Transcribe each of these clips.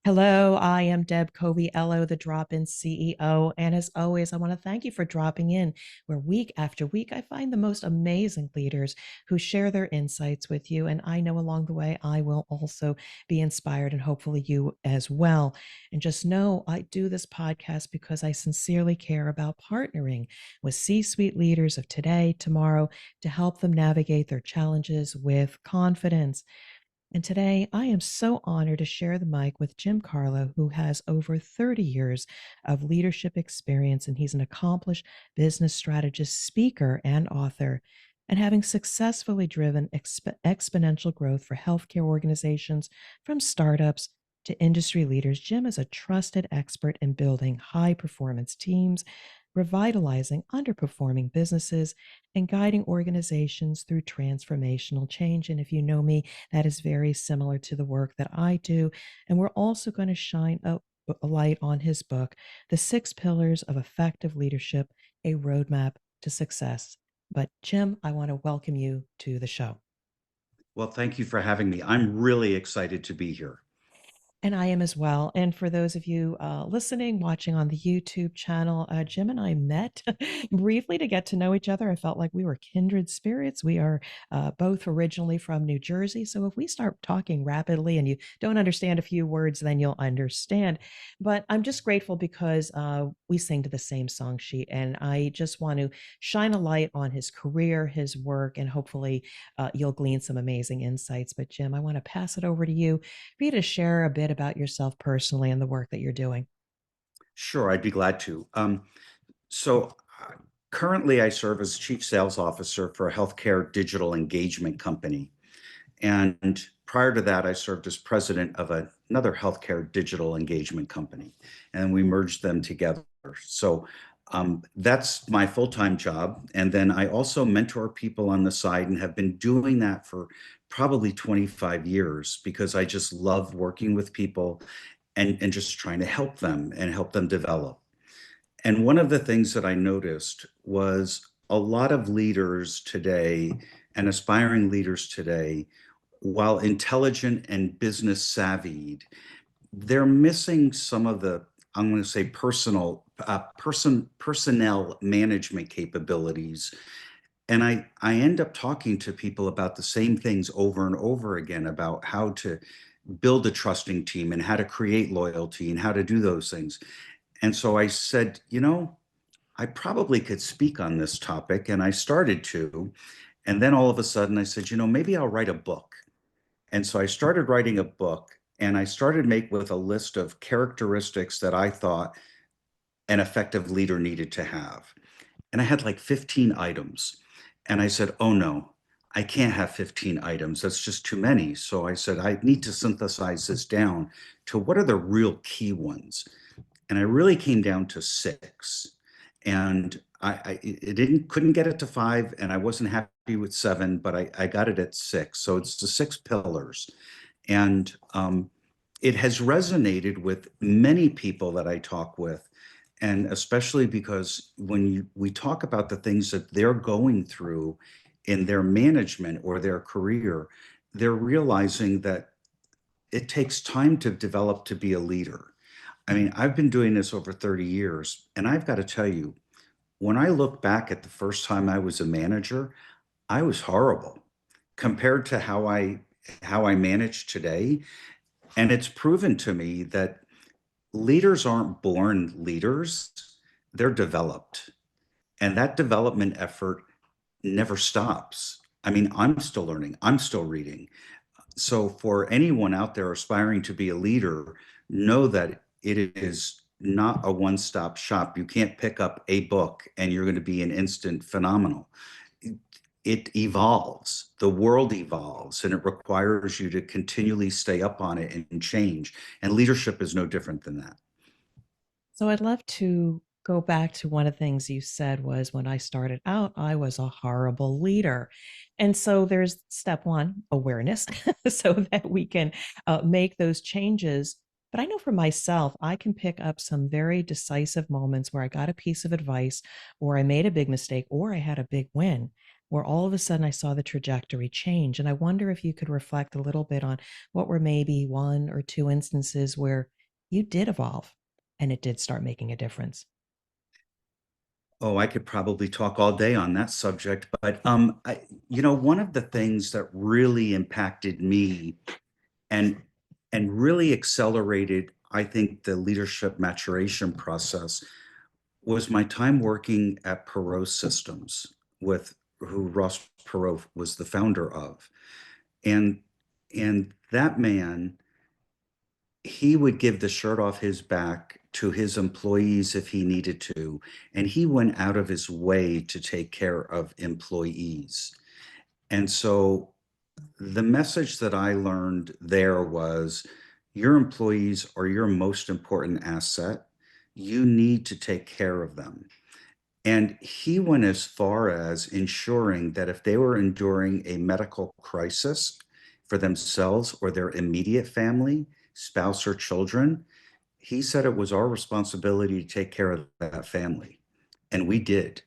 Hello, I am Deb Coviello, the Drop-In CEO. And as always, I want to thank you for dropping in, where week after week I find the most amazing leaders who share their insights with you. And I know along the way I will also be inspired, and hopefully you as well. And just know I do this podcast because I sincerely care about partnering with C-suite leaders of today, tomorrow, to help them navigate their challenges with confidence. And today I am so honored to share the mic with Jim Carlough, who has over 30 years of leadership experience, and he's an accomplished business strategist, speaker, and author. And having successfully driven exponential growth for healthcare organizations from startups to industry leaders, Jim is a trusted expert in building high performance teams, revitalizing underperforming businesses, and guiding organizations through transformational change. And if you know me, that is very similar to the work that I do. And we're also going to shine a light on his book, The Six Pillars of Effective Leadership, a Roadmap to Success. But Jim, I want to welcome you to the show. Well, thank you for having me. I'm really excited to be here. And I am as well. And for those of you listening, watching on the YouTube channel, Jim and I met briefly to get to know each other. I felt like we were kindred spirits. We are both originally from New Jersey. So if we start talking rapidly and you don't understand a few words, then you'll understand. But I'm just grateful because we sing to the same song sheet. And I just want to shine a light on his career, his work, and hopefully you'll glean some amazing insights. But Jim, I want to pass it over to you for you to share a bit about yourself personally and the work that you're doing. Sure, I'd be glad to. So currently, I serve as Chief Sales Officer for a healthcare digital engagement company. And prior to that, I served as president of another healthcare digital engagement company, and we merged them together. So that's my full-time job. And then I also mentor people on the side and have been doing that for probably 25 years because I just love working with people and just trying to help them develop. And one of the things that I noticed was a lot of leaders today and aspiring leaders today, while intelligent and business savvied, they're missing some of the, I'm going to say, personnel management capabilities. And I end up talking to people about the same things over and over again about how to build a trusting team and how to create loyalty and how to do those things. And so I said, I probably could speak on this topic. And I started to. And then all of a sudden I said, maybe I'll write a book. And so I started writing a book, and I started make with a list of characteristics that I thought an effective leader needed to have. And I had like 15 items. And I said, oh no, I can't have 15 items. That's just too many. So I said, I need to synthesize this down to what are the real key ones. And I really came down to six. And I it didn't couldn't get it to five, and I wasn't happy with seven, but I got it at six. So it's the six pillars. And it has resonated with many people that I talk with. And especially because we talk about the things that they're going through in their management or their career, they're realizing that it takes time to develop to be a leader. I mean, I've been doing this over 30 years, and I've got to tell you, when I look back at the first time I was a manager, I was horrible compared to how I manage today. And it's proven to me that leaders aren't born leaders, they're developed. And that development effort never stops. I mean, I'm still learning, I'm still reading. So, for anyone out there aspiring to be a leader, know that it is not a one stop shop. You can't pick up a book and you're going to be an instant phenomenal. It evolves, the world evolves, and it requires you to continually stay up on it and change. And leadership is no different than that. So I'd love to go back to one of the things you said was when I started out, I was a horrible leader. And so there's step one, awareness, so that we can make those changes. But I know for myself, I can pick up some very decisive moments where I got a piece of advice, or I made a big mistake, or I had a big win. where all of a sudden I saw the trajectory change. And I wonder if you could reflect a little bit on what were maybe one or two instances where you did evolve and it did start making a difference. Oh, I could probably talk all day on that subject, but one of the things that really impacted me and really accelerated, I think, the leadership maturation process was my time working at Perot Systems with who Ross Perot was the founder of. And that man, he would give the shirt off his back to his employees if he needed to, and he went out of his way to take care of employees. And so the message that I learned there was your employees are your most important asset. You need to take care of them. And he went as far as ensuring that if they were enduring a medical crisis for themselves or their immediate family, spouse, or children, he said it was our responsibility to take care of that family. And we did.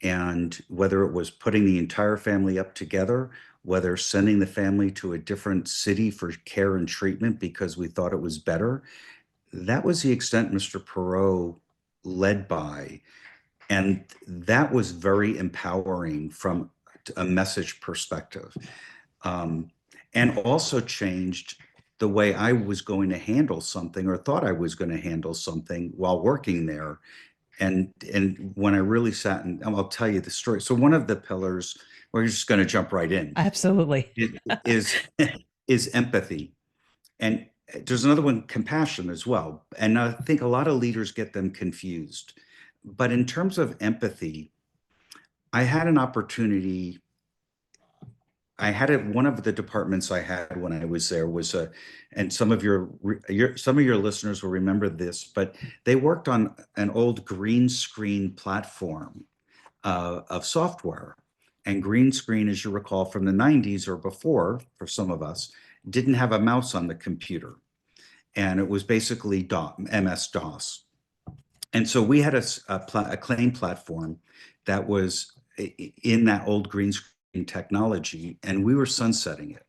And whether it was putting the entire family up together, whether sending the family to a different city for care and treatment because we thought it was better, that was the extent Mr. Perot led by. And that was very empowering from a message perspective. Um, and also changed the way I was going to handle something or thought I was going to handle something while working there. And when I really sat and I'll tell you the story. So one of the pillars, we're just going to jump right in, Absolutely. is is empathy. And there's another one, compassion as well. And I think a lot of leaders get them confused. But in terms of empathy, I had an opportunity. I had it. One of the departments I had when I was there was and some of some of your listeners will remember this, but they worked on an old green screen platform of software. And green screen, as you recall from the 90s or before, for some of us, didn't have a mouse on the computer. And it was basically MS-DOS. And so we had a claim platform that was in that old green screen technology, and we were sunsetting it.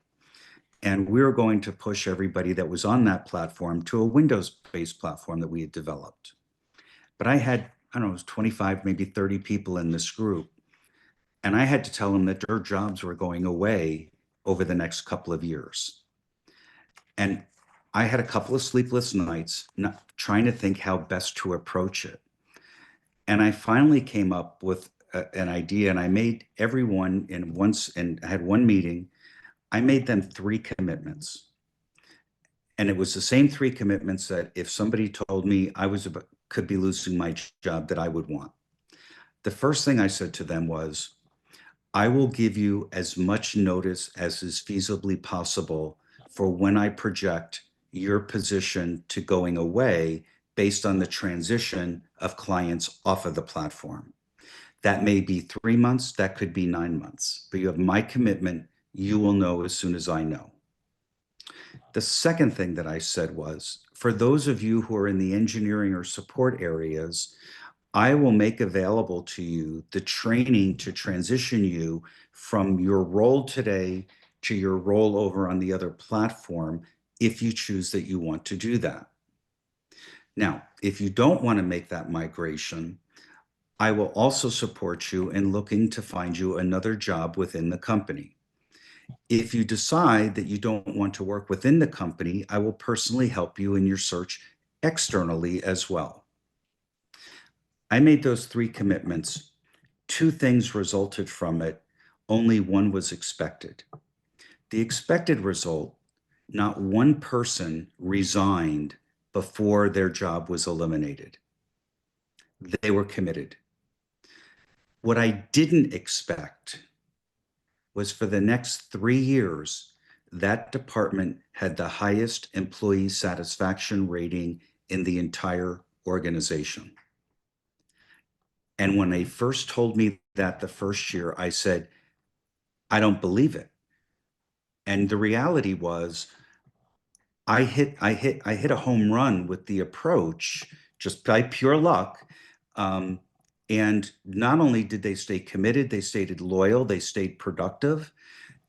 And we were going to push everybody that was on that platform to a Windows-based platform that we had developed. But I had, I don't know, it was 25, maybe 30 people in this group. And I had to tell them that their jobs were going away over the next couple of years. And I had a couple of sleepless nights trying to think how best to approach it. And I finally came up with an idea, and I made everyone and I had one meeting. I made them three commitments. And it was the same three commitments that if somebody told me could be losing my job, that I would want. The first thing I said to them was, I will give you as much notice as is feasibly possible for when I project your position to going away based on the transition of clients off of the platform. That may be 3 months, that could be 9 months, but you have my commitment. You will know as soon as I know. The second thing that I said was, for those of you who are in the engineering or support areas, I will make available to you the training to transition you from your role today to your role over on the other platform if you choose that you want to do that. Now, if you don't want to make that migration, I will also support you in looking to find you another job within the company. If you decide that you don't want to work within the company, I will personally help you in your search externally as well. I made those three commitments. Two things resulted from it. Only one was expected. The expected result, not one person resigned before their job was eliminated. They were committed. What I didn't expect was for the next 3 years, that department had the highest employee satisfaction rating in the entire organization. And when they first told me that the first year, I said, I don't believe it. And the reality was I hit a home run with the approach just by pure luck. And not only did they stay committed, they stayed loyal, they stayed productive,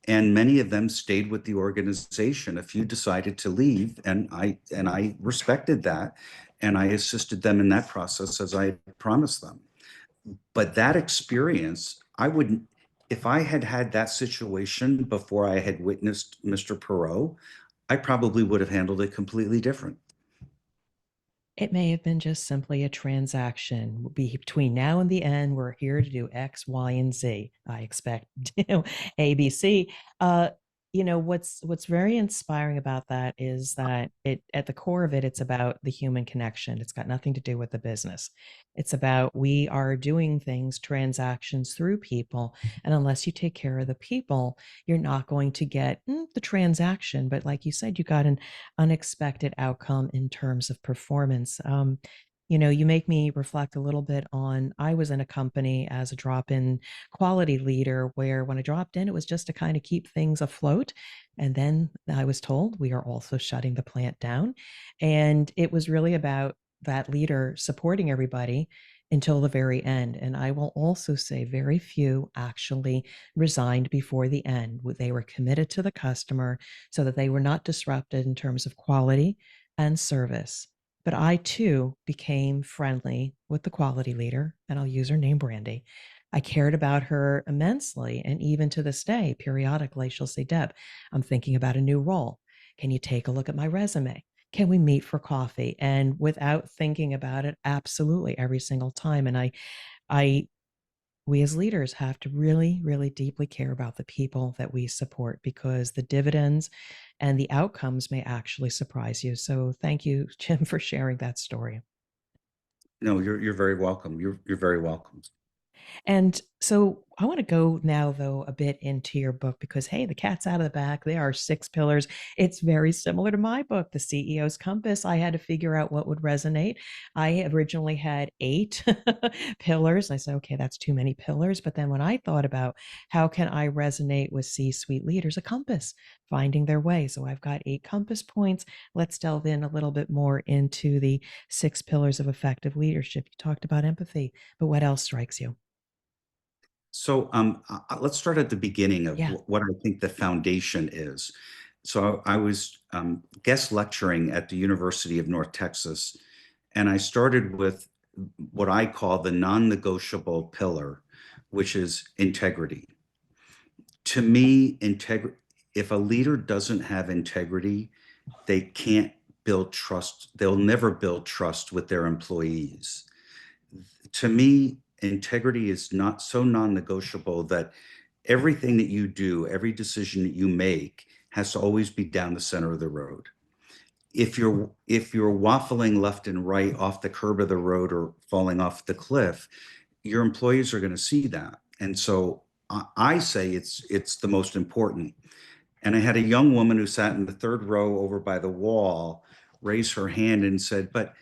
and many of them stayed with the organization. A few decided to leave, and I respected that, and I assisted them in that process as I promised them. But that experience, I wouldn't, if I had had that situation before I had witnessed Mr. Perot, I probably would have handled it completely different. It may have been just simply a transaction. Between now and the end, we're here to do X, Y, and Z. I expect ABC. Uh, what's very inspiring about that is that it at the core of it, it's about the human connection. It's got nothing to do with the business. It's about we are doing things, transactions through people, and unless you take care of the people, you're not going to get the transaction. But like you said, you got an unexpected outcome in terms of performance. You make me reflect a little bit on I was in a company as a drop in quality leader where when I dropped in, it was just to kind of keep things afloat. And then I was told we are also shutting the plant down. And it was really about that leader supporting everybody until the very end. And I will also say very few actually resigned before the end. They were committed to the customer so that they were not disrupted in terms of quality and service. But I too became friendly with the quality leader, and I'll use her name, Brandy. I cared about her immensely. And even to this day, periodically, she'll say, Deb, I'm thinking about a new role. Can you take a look at my resume? Can we meet for coffee? And without thinking about it, absolutely every single time. And I we as leaders have to really, really deeply care about the people that we support because the dividends and the outcomes may actually surprise you. So thank you, Jim, for sharing that story. No, you're very welcome. You're very welcome. And so I want to go now, though, a bit into your book because, hey, the cat's out of the bag. There are six pillars. It's very similar to my book, The CEO's Compass. I had to figure out what would resonate. I originally had eight pillars. I said, okay, that's too many pillars. But then when I thought about how can I resonate with C-suite leaders, a compass, finding their way. So I've got eight compass points. Let's delve in a little bit more into the six pillars of effective leadership. You talked about empathy, but what else strikes you? So let's start at the beginning of Yeah. what I think the foundation is. So I was guest lecturing at the University of North Texas, and I started with what I call the non-negotiable pillar, which is integrity. To me, if a leader doesn't have integrity, they can't build trust. They'll never build trust with their employees. To me, integrity is not so non-negotiable that everything that you do, every decision that you make has to always be down the center of the road. If you're waffling left and right off the curb of the road or falling off the cliff, your employees are going to see that. And so I say it's the most important. And I had a young woman who sat in the third row over by the wall raise her hand and said, "But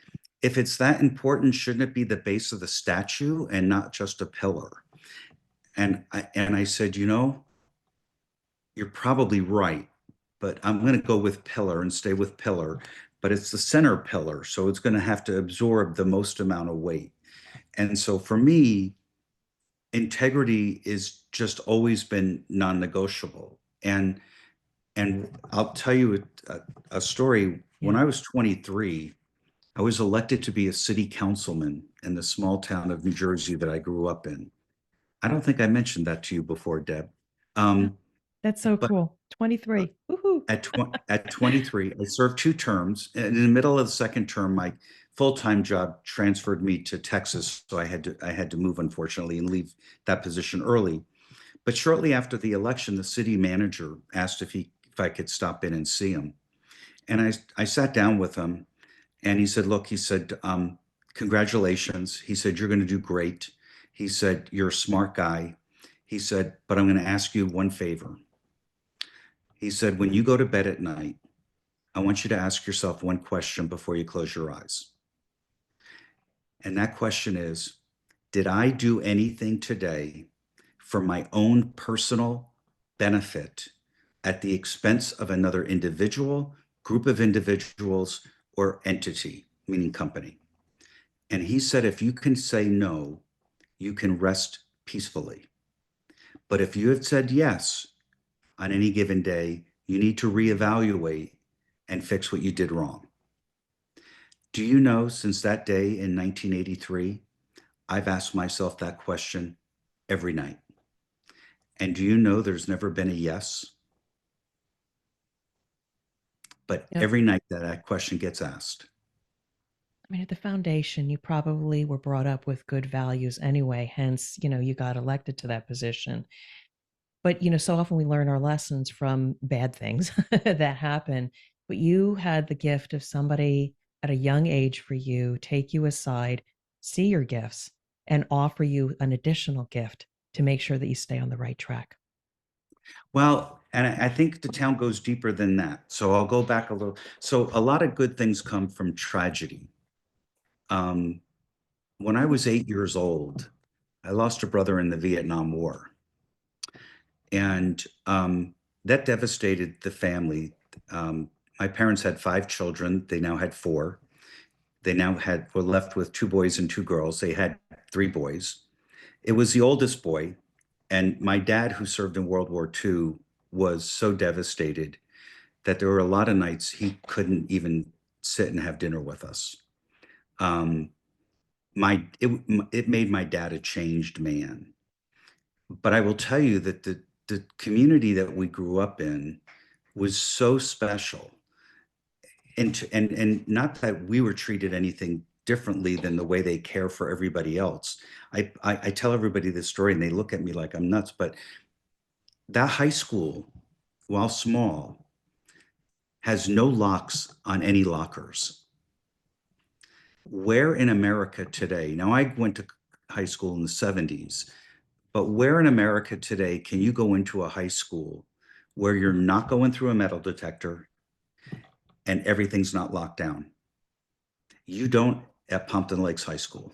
if it's that important, shouldn't it be the base of the statue and not just a pillar?" And I said, you're probably right, but I'm going to go with pillar and stay with pillar. But it's the center pillar, so it's going to have to absorb the most amount of weight. And so for me, integrity is just always been non-negotiable. And I'll tell you a story. When Yeah. I was 23, I was elected to be a city councilman in the small town of New Jersey that I grew up in. I don't think I mentioned that to you before, Deb. No, Um, that's so but cool. 23. Woohoo. at 23, I served two terms. And in the middle of the second term, my full-time job transferred me to Texas, so I had to move, unfortunately, and leave that position early. But shortly after the election, the city manager asked if I could stop in and see him. And I sat down with him, and he said, "Look," he said, "congratulations." He said, "You're going to do great." He said, "You're a smart guy." He said, "But I'm going to ask you one favor." He said, "When you go to bed at night, I want you to ask yourself one question before you close your eyes. And that question is, did I do anything today for my own personal benefit at the expense of another individual, group of individuals, or entity, meaning company?" And he said, if you can say no, you can rest peacefully. But if you have said yes on any given day, you need to reevaluate and fix what you did wrong. Do you know, since that day in 1983, I've asked myself that question every night. And do you know there's never been a yes? But Yep. every night that question gets asked. I mean, at the foundation, you probably were brought up with good values anyway, hence, you got elected to that position. But, so often we learn our lessons from bad things that happen. But you had the gift of somebody at a young age for you take you aside, see your gifts, and offer you an additional gift to make sure that you stay on the right track. Well, and I think the town goes deeper than that. So I'll go back a little. So a lot of good things come from tragedy. Um, when I was 8 years old, I lost a brother in the Vietnam War. And that devastated the family. My parents had 5 children. They now had four. They now were left with 2 boys and 2 girls. They had 3 boys. It was the oldest boy. And my dad, who served in World War II, was so devastated that there were a lot of nights he couldn't even sit and have dinner with us. Um, it made my dad a changed man. But I will tell you that the community that we grew up in was so special, and not that we were treated anything differently than the way they care for everybody else. I tell everybody this story and they look at me like I'm nuts, but that high school, while small, has no locks on any lockers. Where in America today, now I went to high school in the 70s, but where in America today can you go into a high school where you're not going through a metal detector and everything's not locked down? You don't at Pompton Lakes High School.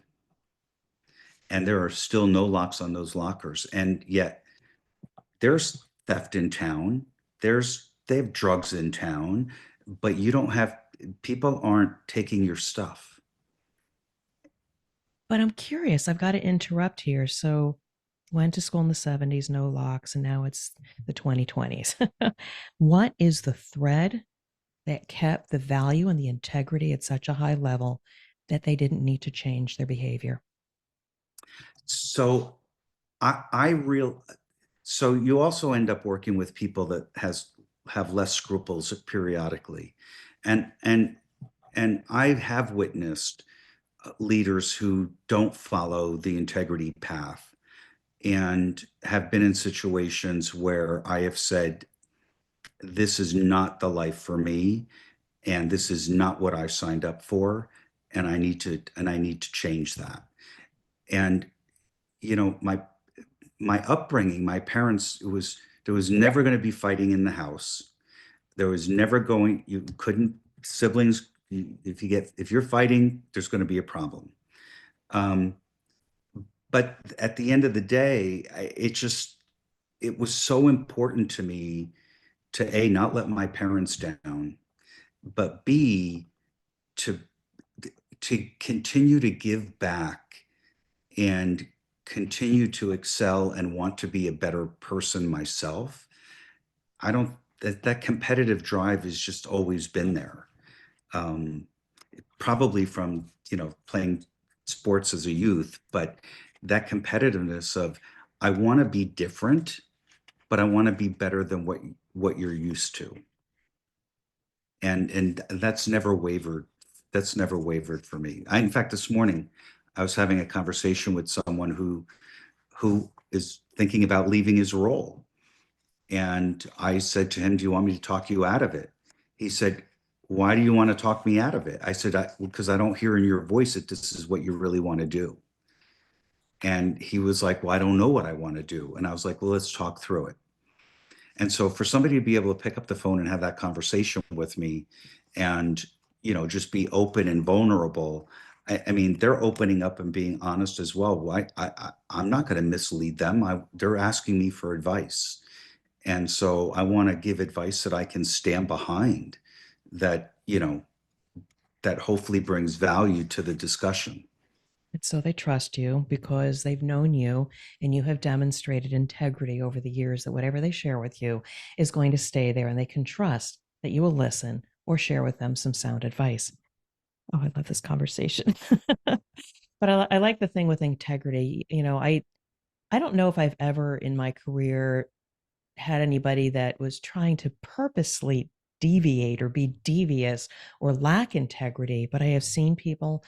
And there are still no locks on those lockers. And yet there's theft in town. They have drugs in town, but you don't have people aren't taking your stuff. But I'm curious, I've got to interrupt here. So, went to school in the 70s, no locks, and now it's the 2020s. What is the thread that kept the value and the integrity at such a high level that they didn't need to change their behavior? So I real so you also end up working with people that have less scruples periodically. And and and I have witnessed leaders who don't follow the integrity path and have been in situations where I have said, this is not the life for me, and this is not what I signed up for, and I need to change that. And my upbringing, my parents, it was there was never going to be fighting in the house. There was never going, you couldn't, siblings, if you're fighting, there's going to be a problem. Um, but at the end of the day, it was so important to me to A, not let my parents down, but B, to to continue to give back and continue to excel and want to be a better person myself. I don't that competitive drive has just always been there. Um, Probably from playing sports as a youth, but that competitiveness of I want to be different, but I want to be better than what you're used to. And that's never wavered. That's never wavered for me. In fact, this morning I was having a conversation with someone who is thinking about leaving his role. And I said to him, "Do you want me to talk you out of it?" He said, "Why do you want to talk me out of it?" I said, "Because I don't hear in your voice that this is what you really want to do." And he was like, "Well, I don't know what I want to do." And I was like, "Well, let's talk through it." And so for somebody to be able to pick up the phone and have that conversation with me and, just be open and vulnerable, I mean, they're opening up and being honest as well. I'm not going to mislead them. They're asking me for advice. And so I want to give advice that I can stand behind, that, that hopefully brings value to the discussion. And so they trust you because they've known you and you have demonstrated integrity over the years that whatever they share with you is going to stay there, and they can trust that you will listen or share with them some sound advice. Oh, I love this conversation. But I like the thing with integrity. I don't know if I've ever in my career had anybody that was trying to purposely deviate or be devious or lack integrity, but I have seen people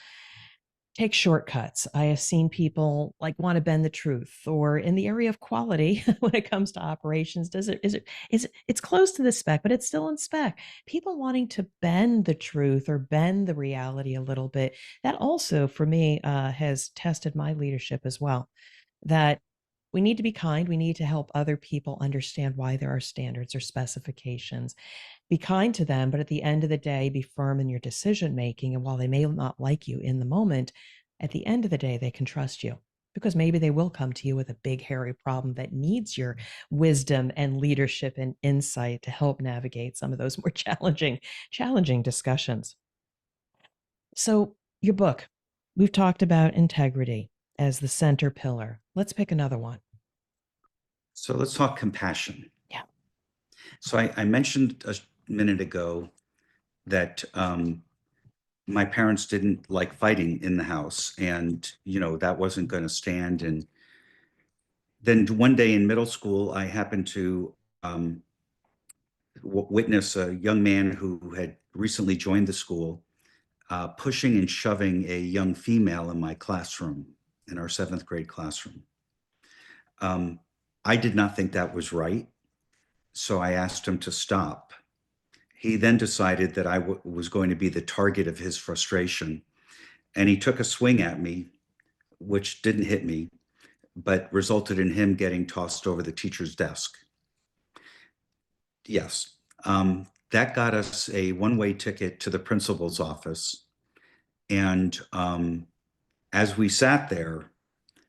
take shortcuts. I have seen people like want to bend the truth, or in the area of quality when it comes to operations, it's close to the spec, but it's still in spec. People wanting to bend the truth or bend the reality a little bit. That also for me has tested my leadership as well. That we need to be kind. We need to help other people understand why there are standards or specifications. Be kind to them, but at the end of the day, be firm in your decision making. And while they may not like you in the moment, at the end of the day, they can trust you because maybe they will come to you with a big, hairy problem that needs your wisdom and leadership and insight to help navigate some of those more challenging discussions. So, your book, we've talked about integrity as the center pillar. Let's pick another one. So let's talk compassion. Yeah. So I mentioned a minute ago that my parents didn't like fighting in the house, and that wasn't going to stand. And then one day in middle school, I happened to witness a young man who had recently joined the school pushing and shoving a young female in my classroom, in our seventh grade classroom. Um, I did not think that was right, so I asked him to stop. He then decided that I was going to be the target of his frustration, and he took a swing at me, which didn't hit me, but resulted in him getting tossed over the teacher's desk. Yes. That got us a one-way ticket to the principal's office. And as we sat there,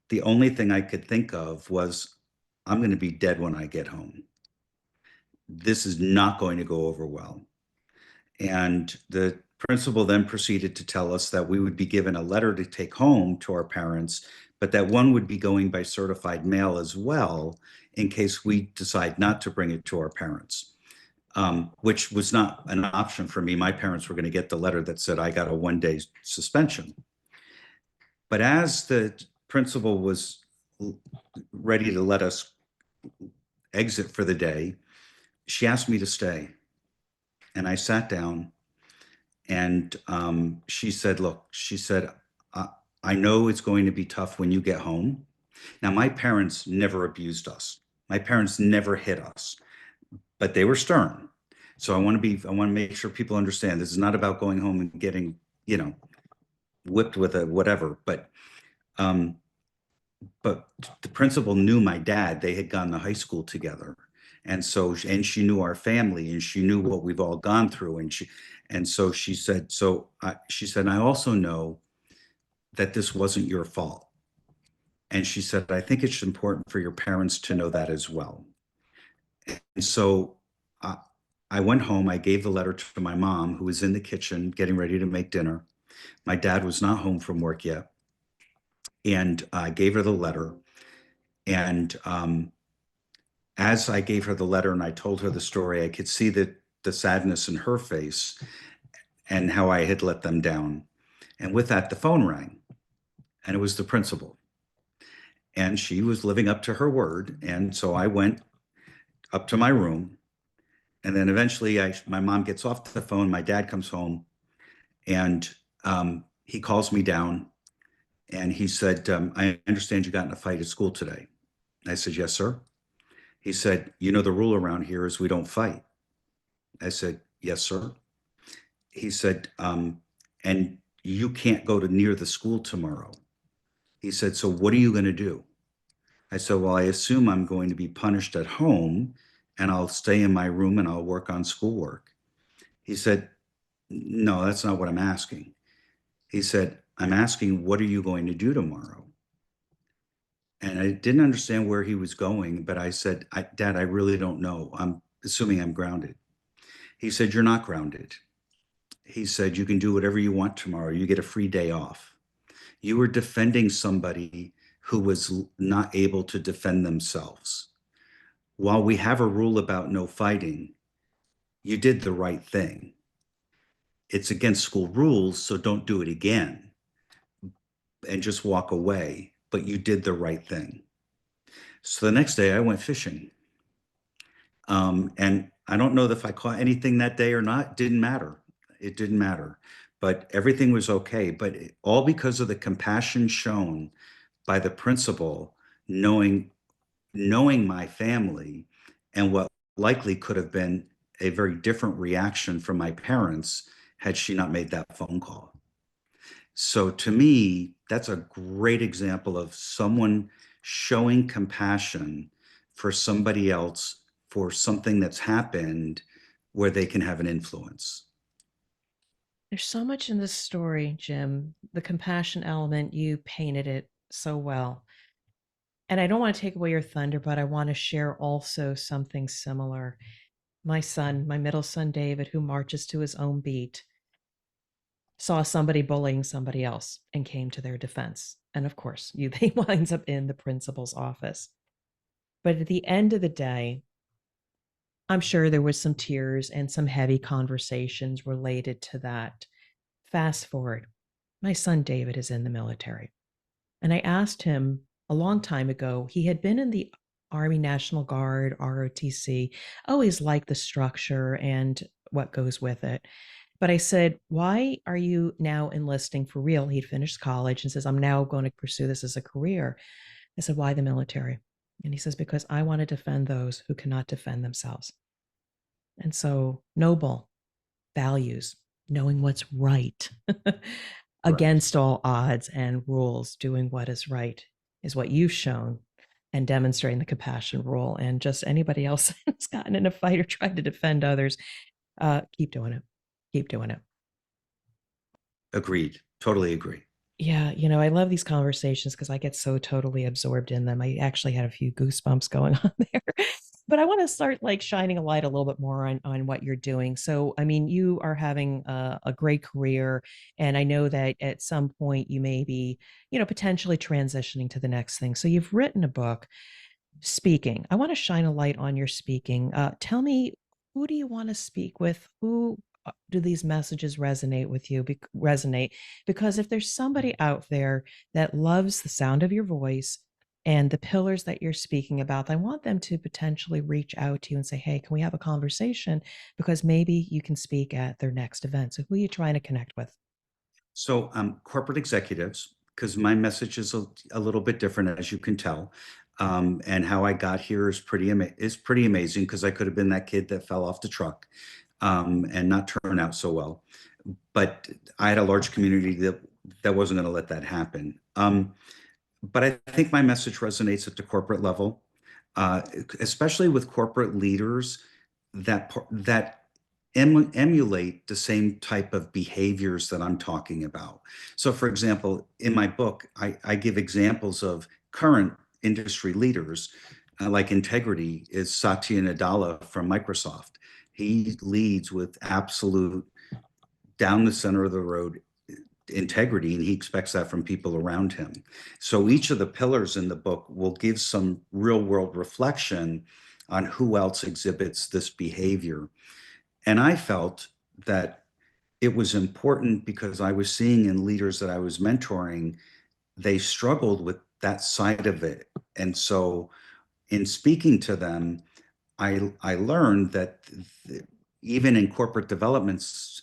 the only thing I could think of was, I'm going to be dead when I get home. This is not going to go over well. And the principal then proceeded to tell us that we would be given a letter to take home to our parents, but that one would be going by certified mail as well, in case we decide not to bring it to our parents, which was not an option for me. My parents were going to get the letter that said I got a one-day suspension. But as the principal was ready to let us exit for the day, she asked me to stay. And I sat down, and she said, look, she said, I know it's going to be tough when you get home. Now, my parents never abused us. My parents never hit us, but they were stern. So I want to make sure people understand this is not about going home and getting, whipped with a whatever. Um, but the principal knew my dad. They had gone to high school together. And she knew our family, and she knew what we've all gone through. And so she said, she said, I also know that this wasn't your fault. And she said, I think it's important for your parents to know that as well. And so uh, I went home. I gave the letter to my mom, who was in the kitchen getting ready to make dinner. My dad was not home from work yet. And I gave her the letter. And as I gave her the letter and I told her the story, I could see the sadness in her face and how I had let them down. And with that, the phone rang, and it was the principal. And she was living up to her word. And so I went up to my room. And then eventually, my mom gets off the phone. My dad comes home, and he calls me down, and he said, I understand you got in a fight at school today. I said, yes, sir. He said, the rule around here is we don't fight. I said, yes, sir. He said, and you can't go to near the school tomorrow. He said, so what are you going to do? I said, well, I assume I'm going to be punished at home, and I'll stay in my room and I'll work on schoolwork. He said, no, that's not what I'm asking. He said, I'm asking, what are you going to do tomorrow? And I didn't understand where he was going, but I said, Dad, I really don't know. I'm assuming I'm grounded. He said, you're not grounded. He said, you can do whatever you want tomorrow. You get a free day off. You were defending somebody who was not able to defend themselves. While we have a rule about no fighting, you did the right thing. It's against school rules, so don't do it again and just walk away. But you did the right thing. So the next day I went fishing. And I don't know if I caught anything that day or not. Didn't matter. It didn't matter. But everything was okay. But all because of the compassion shown by the principal, knowing my family and what likely could have been a very different reaction from my parents had she not made that phone call. So to me, that's a great example of someone showing compassion for somebody else for something that's happened where they can have an influence. There's so much in this story, Jim. The compassion element, you painted it so well. And I don't want to take away your thunder, but I want to share also something similar. My son, my middle son, David, who marches to his own beat, saw somebody bullying somebody else and came to their defense. And of course, he winds up in the principal's office. But at the end of the day, I'm sure there was some tears and some heavy conversations related to that. Fast forward, my son David is in the military. And I asked him a long time ago, he had been in the Army National Guard, ROTC, always liked the structure and what goes with it. But I said, why are you now enlisting for real? He'd finished college and says, I'm now going to pursue this as a career. I said, why the military? And he says, because I want to defend those who cannot defend themselves. And so, noble values, knowing what's right Correct. against all odds and rules, doing what is right is what you've shown and demonstrating the compassion rule. And just anybody else that's gotten in a fight or tried to defend others, keep doing it. Keep doing it. Agreed. Totally agree. Yeah, I love these conversations because I get so totally absorbed in them. I actually had a few goosebumps going on there. But I want to start like shining a light a little bit more on what you're doing. So, I mean, you are having a great career, and I know that at some point you may be, potentially transitioning to the next thing. So, you've written a book. Speaking. I want to shine a light on your speaking. Tell me, who do you want to speak with? Who do these messages resonate with you? Resonate because if there's somebody out there that loves the sound of your voice and the pillars that you're speaking about, I want them to potentially reach out to you and say, "Hey, can we have a conversation?" Because maybe you can speak at their next event. So, who are you trying to connect with? So, corporate executives, because my message is a little bit different, as you can tell, and how I got here is pretty amazing because I could have been that kid that fell off the truck and not turn out so well. But I had a large community that wasn't going to let that happen. But I think my message resonates at the corporate level, uh, especially with corporate leaders that emulate the same type of behaviors that I'm talking about. So, for example, in my book, I give examples of current industry leaders, like integrity is Satya Nadella from Microsoft. He leads with absolute down the center of the road integrity, and he expects that from people around him. So each of the pillars in the book will give some real world reflection on who else exhibits this behavior. And I felt that it was important because I was seeing in leaders that I was mentoring, they struggled with that side of it. And so in speaking to them, I learned that even in corporate developments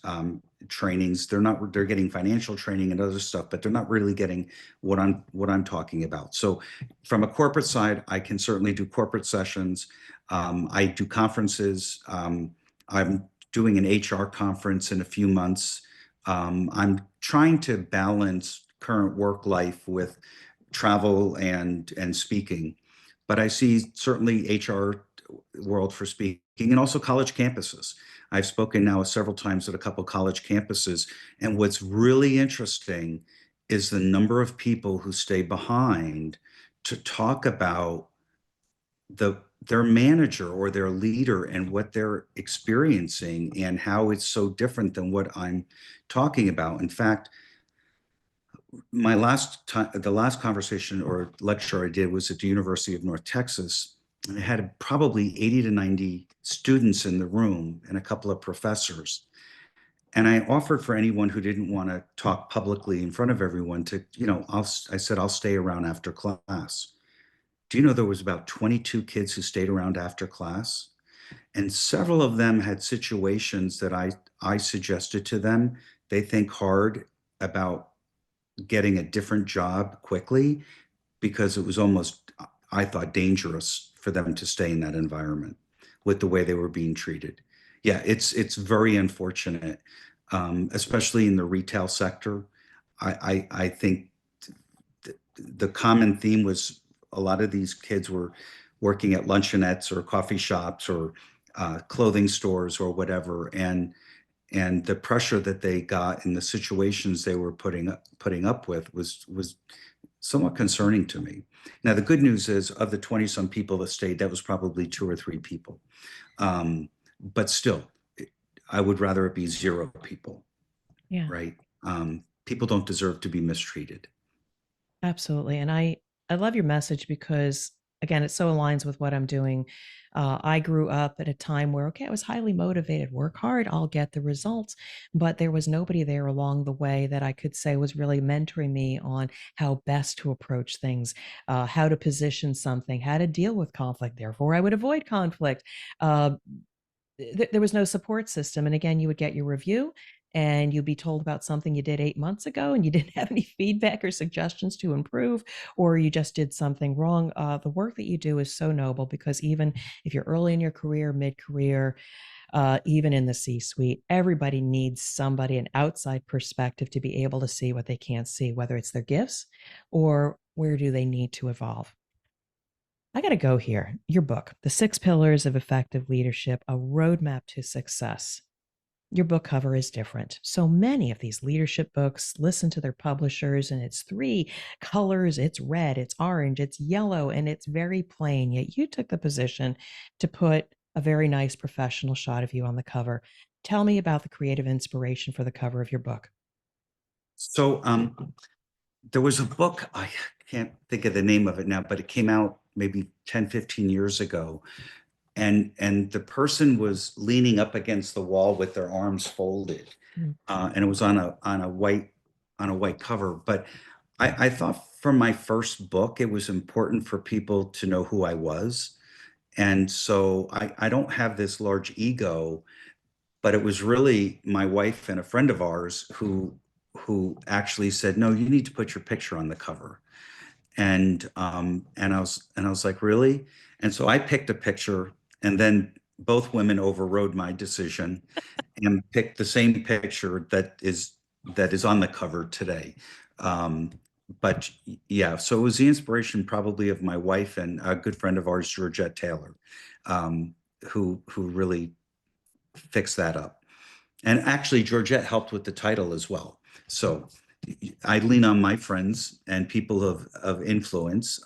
trainings, they're getting financial training and other stuff, but they're not really getting what I'm talking about. So, from a corporate side, I can certainly do corporate sessions. I do conferences. I'm doing an HR conference in a few months. I'm trying to balance current work life with travel and speaking, but I see certainly HR world for speaking and also college campuses. I've spoken now several times at a couple college campuses, and what's really interesting is the number of people who stay behind to talk about their manager or their leader and what they're experiencing and how it's so different than what I'm talking about. In fact, My last time, the last conversation or lecture I did was at the University of North Texas. And I had probably 80 to 90 students in the room and a couple of professors. And I offered for anyone who didn't want to talk publicly in front of everyone to, I said, I'll stay around after class. Do you know there was about 22 kids who stayed around after class? And several of them had situations that I suggested to them. They think hard about getting a different job quickly because it was almost, I thought, dangerous for them to stay in that environment with the way they were being treated. Yeah, it's very unfortunate, especially in the retail sector. I think the common theme was a lot of these kids were working at luncheonettes or coffee shops or clothing stores or whatever, and the pressure that they got and the situations they were putting up with was somewhat concerning to me. Now, the good news is, of the 20 some people that stayed, that was probably two or three people. But still, I would rather it be zero people, Yeah. right? People don't deserve to be mistreated. Absolutely. And I love your message because again, it so aligns with what I'm doing. I grew up at a time where, okay, I was highly motivated, work hard, I'll get the results. But there was nobody there along the way that I could say was really mentoring me on how best to approach things, how to position something, how to deal with conflict. Therefore, I would avoid conflict. Uh, there was no support system. And again, you would get your review and you'd be told about something you did 8 months ago and you didn't have any feedback or suggestions to improve, or you just did something wrong. The work that you do is so noble because even if you're early in your career, mid career, even in the C suite, everybody needs somebody, an outside perspective to be able to see what they can't see, whether it's their gifts or where do they need to evolve. I got to go here. Your book, The Six Pillars of Effective Leadership, A Roadmap to Success. Your book cover is different. So many of these leadership books listen to their publishers, and it's three colors: it's red, it's orange, it's yellow, and it's very plain. Yet you took the position to put a very nice professional shot of you on the cover. Tell me about the creative inspiration for the cover of your book. So there was a book, I can't think of the name of it now, but it came out maybe 10, 15 years ago. And the person was leaning up against the wall with their arms folded. Mm. And it was on a white cover. But I thought for my first book, it was important for people to know who I was. And so I don't have this large ego, but it was really my wife and a friend of ours who actually said, no, you need to put your picture on the cover. And I was like, really? And so I picked a picture, and then both women overrode my decision and picked the same picture that is on the cover today. Um, but yeah, so it was the inspiration probably of my wife and a good friend of ours, Georgette Taylor, um, who really fixed that up. And actually, Georgette helped with the title as well. So I lean on my friends and people of influence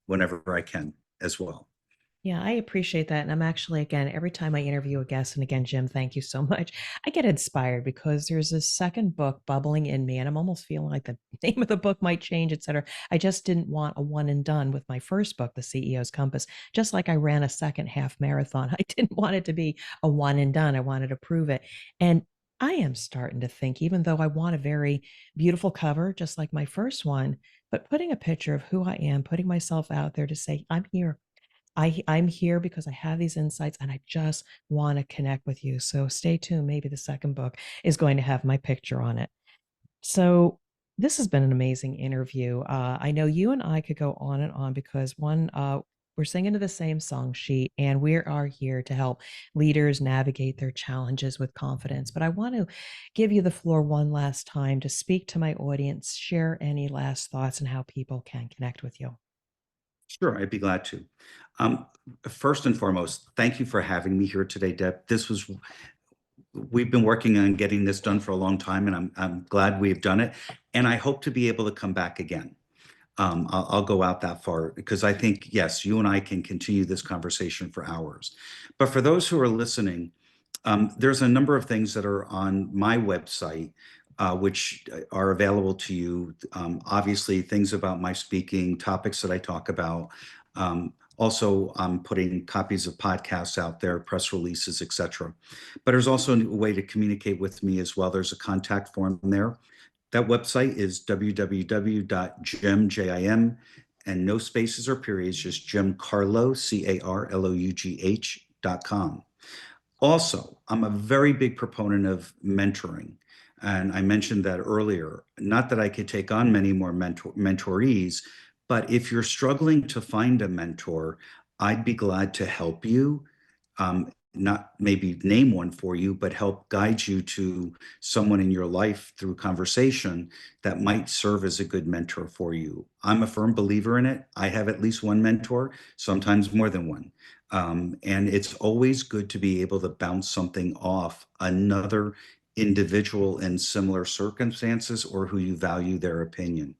whenever I can as well. Yeah, I appreciate that. And I'm actually, again, every time I interview a guest, and again, Jim, thank you so much. I get inspired because there's this second book bubbling in me, and I'm almost feeling like the name of the book might change, et cetera. I just didn't want a one and done with my first book, The CEO's Compass. Just like I ran a second half marathon, I didn't want it to be a one and done. I wanted to prove it. And I am starting to think, even though I want a very beautiful cover, just like my first one, but putting a picture of who I am, putting myself out there to say, I'm here. I'm here because I have these insights and I just want to connect with you. So stay tuned. Maybe the second book is going to have my picture on it. So this has been an amazing interview. I know you and I could go on and on because one, we're singing to the same song sheet and we are here to help leaders navigate their challenges with confidence. But I want to give you the floor one last time to speak to my audience, share any last thoughts and how people can connect with you. Sure, I'd be glad to. Um, First and foremost, thank you for having me here today, Deb. We've been working on getting this done for a long time, and I'm glad we've done it. And I hope to be able to come back again. I'll go out that far because I think, yes, you and I can continue this conversation for hours. But for those who are listening, there's a number of things that are on my website which are available to you. Obviously, things about my speaking, topics that I talk about. Also, I'm putting copies of podcasts out there, press releases, etc. But there's also a way to communicate with me as well. There's a contact form there. That website is www.jim, and no spaces or periods, just Jim Carlough, CARLOUGH.com. Also, I'm a very big proponent of mentoring. And I mentioned that earlier. Not that I could take on many more mentorees, but if you're struggling to find a mentor, I'd be glad to help you. Not maybe name one for you, but help guide you to someone in your life through conversation that might serve as a good mentor for you. I'm a firm believer in it. I have at least one mentor, sometimes more than one. And it's always good to be able to bounce something off another individual in similar circumstances or who you value their opinion.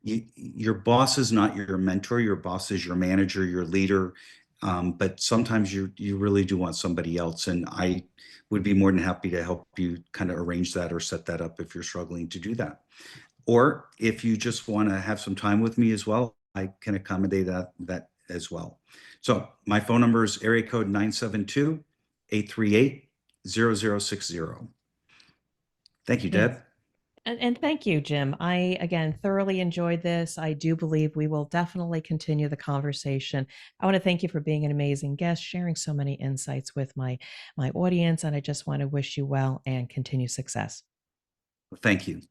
Your boss is not your mentor. Your boss is your manager, your leader. But sometimes you really do want somebody else, and I would be more than happy to help you kind of arrange that or set that up if you're struggling to do that. Or if you just want to have some time with me as well, I can accommodate that as well. So my phone number is area code 972-838-0060. Thank you, Yes. Deb. And thank you, Jim. I, again, thoroughly enjoyed this. I do believe we will definitely continue the conversation. I want to thank you for being an amazing guest, sharing so many insights with my audience. And I just want to wish you well and continue success. Thank you.